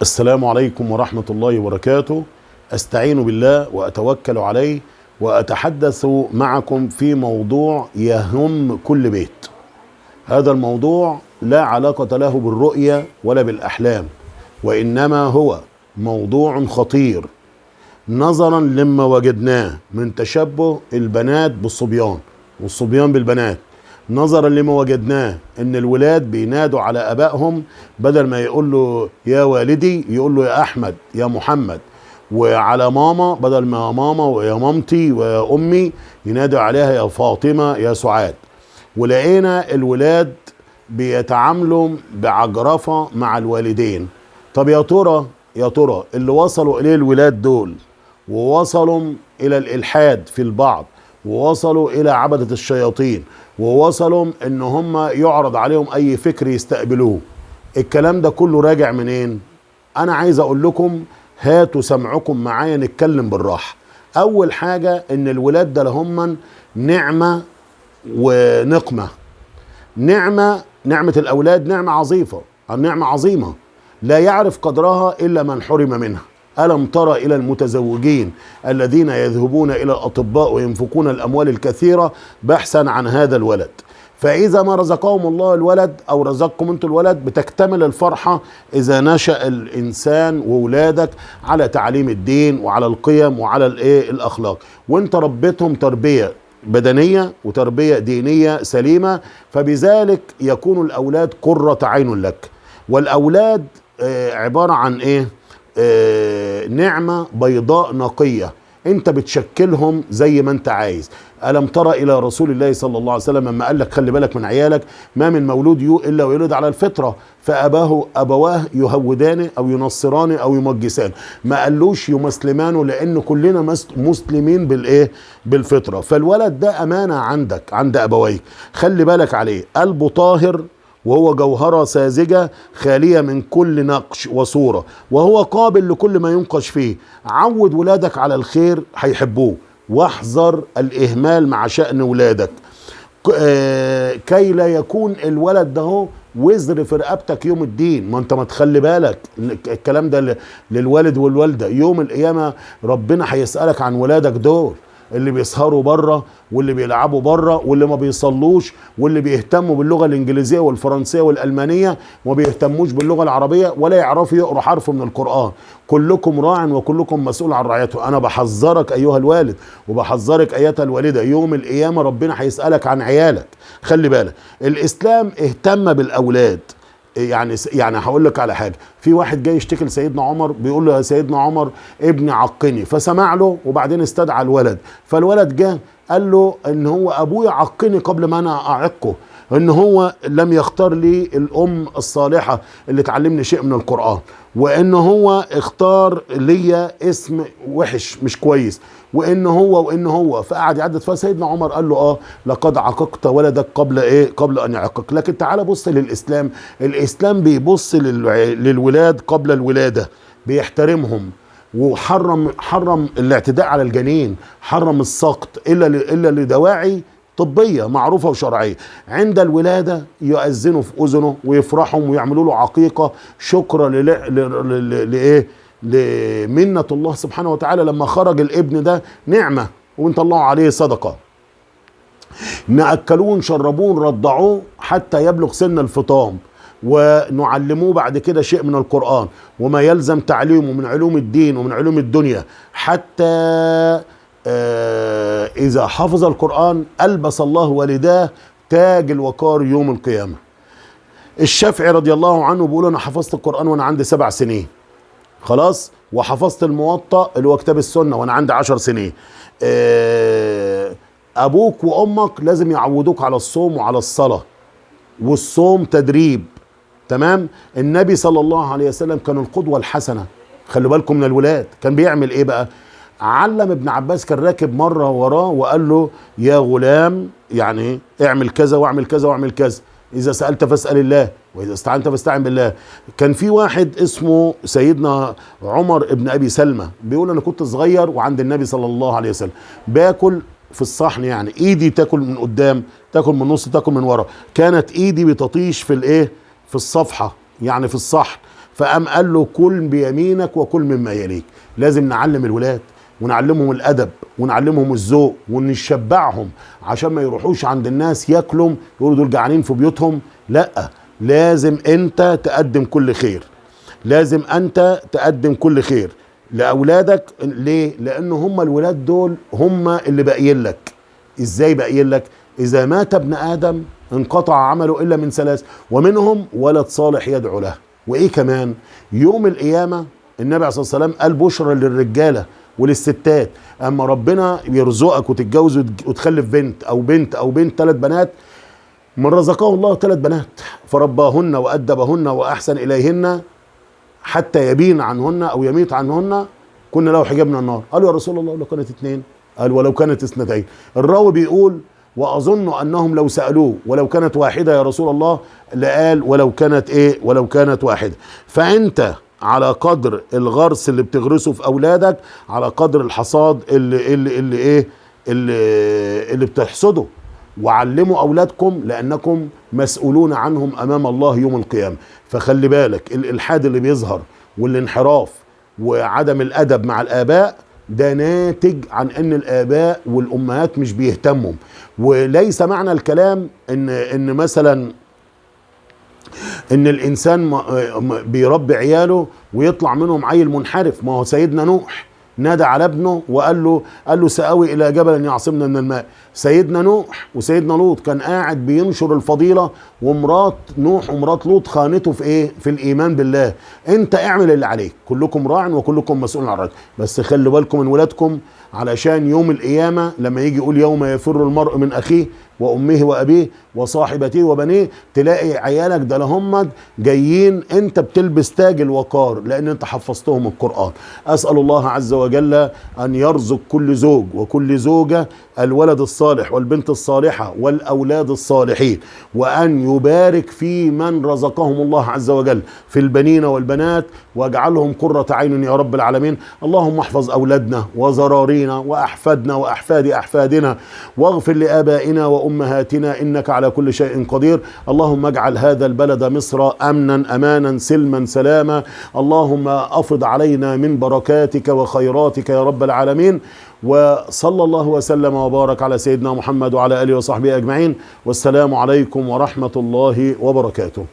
السلام عليكم ورحمة الله وبركاته. أستعين بالله وأتوكل عليه وأتحدث معكم في موضوع يهم كل بيت. هذا الموضوع لا علاقة له بالرؤية ولا بالأحلام، وإنما هو موضوع خطير نظرا لما وجدناه من تشبه البنات بالصبيان والصبيان بالبنات، نظرا لما وجدناه ان الولاد بينادوا على ابائهم، بدل ما يقول له يا والدي يقول له يا احمد يا محمد، وعلى ماما بدل ما ماما ويا مامتي ويا امي ينادوا عليها يا فاطمة يا سعاد. ولقينا الولاد بيتعاملوا بعجرفة مع الوالدين. طب يا ترى اللي وصلوا اليه الولاد دول ووصلوا الى الالحاد في البعض، ووصلوا الى عبدة الشياطين، ووصلوا ان هم يعرض عليهم اي فكر يستقبلوه، الكلام ده كله راجع منين؟ انا عايز اقول لكم هاتوا سمعكم معايا نتكلم بالراحة. اول حاجة ان الولاد ده لهم نعمة ونقمة. نعمة الاولاد نعمة عظيمة، نعمة عظيمة لا يعرف قدرها الا من حرم منها. ألم ترى إلى المتزوجين الذين يذهبون إلى الأطباء وينفقون الأموال الكثيرة بحثا عن هذا الولد؟ فإذا ما رزقهم الله الولد أو رزقكم أنتم الولد بتكتمل الفرحة إذا نشأ الإنسان وولادك على تعليم الدين وعلى القيم وعلى الأخلاق، وأنت ربيتهم تربية بدنية وتربية دينية سليمة، فبذلك يكون الأولاد قرة عين لك. والأولاد عبارة عن إيه؟ نعمة بيضاء نقية، انت بتشكلهم زي ما انت عايز. ألم ترى إلى رسول الله صلى الله عليه وسلم لما قال لك خلي بالك من عيالك، ما من مولود إلا ويولد على الفطرة، أبواه يهودانه أو ينصرانه أو يمجسانه، ما قالوش يمسلمانه، لأن كلنا مسلمين بالفطرة. فالولد ده أمانة عندك عند أبويك، خلي بالك عليه، قلبه طاهر وهو جوهرة ساذجة خالية من كل نقش وصورة، وهو قابل لكل ما ينقش فيه. عود ولادك على الخير هيحبوه، واحذر الإهمال مع شأن ولادك كي لا يكون الولد ده وزر في رقبتك يوم الدين. ما انت ما تخلي بالك الكلام ده للوالد والوالدة، يوم القيامة ربنا هيسألك عن ولادك دول، اللي بيسهروا بره واللي بيلعبوا بره واللي ما بيصلوش واللي بيهتموا باللغة الإنجليزية والفرنسية والألمانية وما بيهتموش باللغة العربية ولا يعرفوا يقروا حرف من القرآن. كلكم راع وكلكم مسؤول عن رعيته. أنا بحذرك أيها الوالد وبحذرك أيتها الوالدة، يوم القيامة ربنا هيسألك عن عيالك. خلي بالك الإسلام اهتم بالأولاد. يعني هقول لك على حاجه، في واحد جاي يشتكي لسيدنا عمر، بيقول له يا سيدنا عمر ابني عقني، فسمع له وبعدين استدعى الولد، فالولد جه قال له ان هو ابويا عقني قبل ما انا اعقه، ان هو لم يختار لي الام الصالحه اللي تعلمني شيء من القران، وان هو اختار لي اسم وحش مش كويس، وان هو فقعد يعدد. فسيدنا عمر قال له لقد عققت ولدك قبل ان يعقق. لكن تعال بص للاسلام، الاسلام بيبص للولاد قبل الولاده، بيحترمهم، حرم الاعتداء على الجنين، حرم السقط الا لدواعي طبية معروفة وشرعية. عند الولادة يؤذنوا في أذنه ويفرحهم ويعملوا له عقيقة شكرا لمنة الله سبحانه وتعالى لما خرج الابن ده نعمة ونطلعوا عليه صدقة. نأكلوه نشربوه نرضعوه حتى يبلغ سن الفطام، ونعلموه بعد كده شيء من القرآن وما يلزم تعليمه من علوم الدين ومن علوم الدنيا، حتى إذا حفظ القرآن ألبس الله والداه تاج الوقار يوم القيامة. الشافعي رضي الله عنه بيقول أنا حفظت القرآن وأنا عندي 7 سنين خلاص، وحفظت الموطأ اللي هو كتاب السنة وأنا عندي 10 سنين. أبوك وأمك لازم يعودوك على الصوم وعلى الصلاة، والصوم تدريب، تمام؟ النبي صلى الله عليه وسلم كان القدوة الحسنة. خلوا بالكم من الولاد، كان بيعمل إيه بقى؟ علم ابن عباس، كان راكب مرة وراه وقال له يا غلام يعني اعمل كذا واعمل كذا واعمل كذا، إذا سألت فاسأل الله وإذا استعنت فاستعن بالله. كان في واحد اسمه سيدنا عمر ابن أبي سلمة بيقول أنا كنت صغير وعند النبي صلى الله عليه وسلم باكل في الصحن، يعني ايدي تاكل من قدام، تاكل من النص، تاكل من ورا، كانت ايدي بتطيش في الصفحة يعني في الصحن، فقام قال له كل بيمينك وكل مما يليك. لازم نعلم الولاد ونعلمهم الادب ونعلمهم الذوق ونشبعهم عشان ما يروحوش عند الناس ياكلوا يقولوا دول جعانين في بيوتهم. لا، لازم انت تقدم كل خير، لازم انت تقدم كل خير لاولادك. ليه؟ لان هم الولاد دول هم اللي باقيين لك. ازاي باقيين لك؟ اذا مات ابن ادم انقطع عمله الا من ثلاث، ومنهم ولد صالح يدعو له. وايه كمان؟ يوم القيامه النبي عليه الصلاه والسلام قال بشرى للرجاله وللستات، اما ربنا يرزقك وتتجوز وتخلف بنت او بنت او بنت 3 بنات، من رزقه الله 3 بنات فرباهن وادبهن واحسن اليهن حتى يبين عنهن او يميت عنهن كنا له حجاب من النار. قالوا يا رسول الله لو كانت 2، قال ولو كانت 2. الراوي بيقول واظن انهم لو سالوه ولو كانت 1 يا رسول الله لقال ولو كانت ايه؟ ولو كانت 1. فانت على قدر الغرس اللي بتغرسه في اولادك على قدر الحصاد اللي بتحصده. وعلموا اولادكم لانكم مسؤولون عنهم امام الله يوم القيامه. فخلي بالك الالحاد اللي بيظهر والانحراف وعدم الادب مع الاباء ده ناتج عن ان الاباء والامهات مش بيهتموا. وليس معنى الكلام ان مثلا ان الانسان بيربي عياله ويطلع منهم عيل منحرف. ما هو سيدنا نوح نادى على ابنه وقال له سآوي الى جبل يعصمنا من الماء. سيدنا نوح وسيدنا لوط كان قاعد بينشر الفضيله ومرات نوح ومرات لوط خانته في ايه؟ في الايمان بالله. انت اعمل اللي عليك، كلكم راع وكلكم مسؤول عن رعيته، بس خلوا بالكم من ولادكم علشان يوم القيامه لما يجي يقول يوم يفر المرء من اخيه وامه وابيه وصاحبته وبنيه، تلاقي عيالك ده لهم جايين انت بتلبس تاج الوقار لان انت حفظتهم القرآن. اسأل الله عز وجل ان يرزق كل زوج وكل زوجة الولد الصالح والبنت الصالحة والاولاد الصالحين، وان يبارك في من رزقهم الله عز وجل في البنين والبنات واجعلهم قرة عين يا رب العالمين. اللهم احفظ اولادنا وزرارينا واحفادنا واحفاد احفادنا، واغفر لآبائنا وأمهاتنا إنك على كل شيء قدير. اللهم اجعل هذا البلد مصر أمنا أمانا سلما سلاما. اللهم أفض علينا من بركاتك وخيراتك يا رب العالمين. وصلى الله وسلم وبارك على سيدنا محمد وعلى آله وصحبه أجمعين، والسلام عليكم ورحمة الله وبركاته.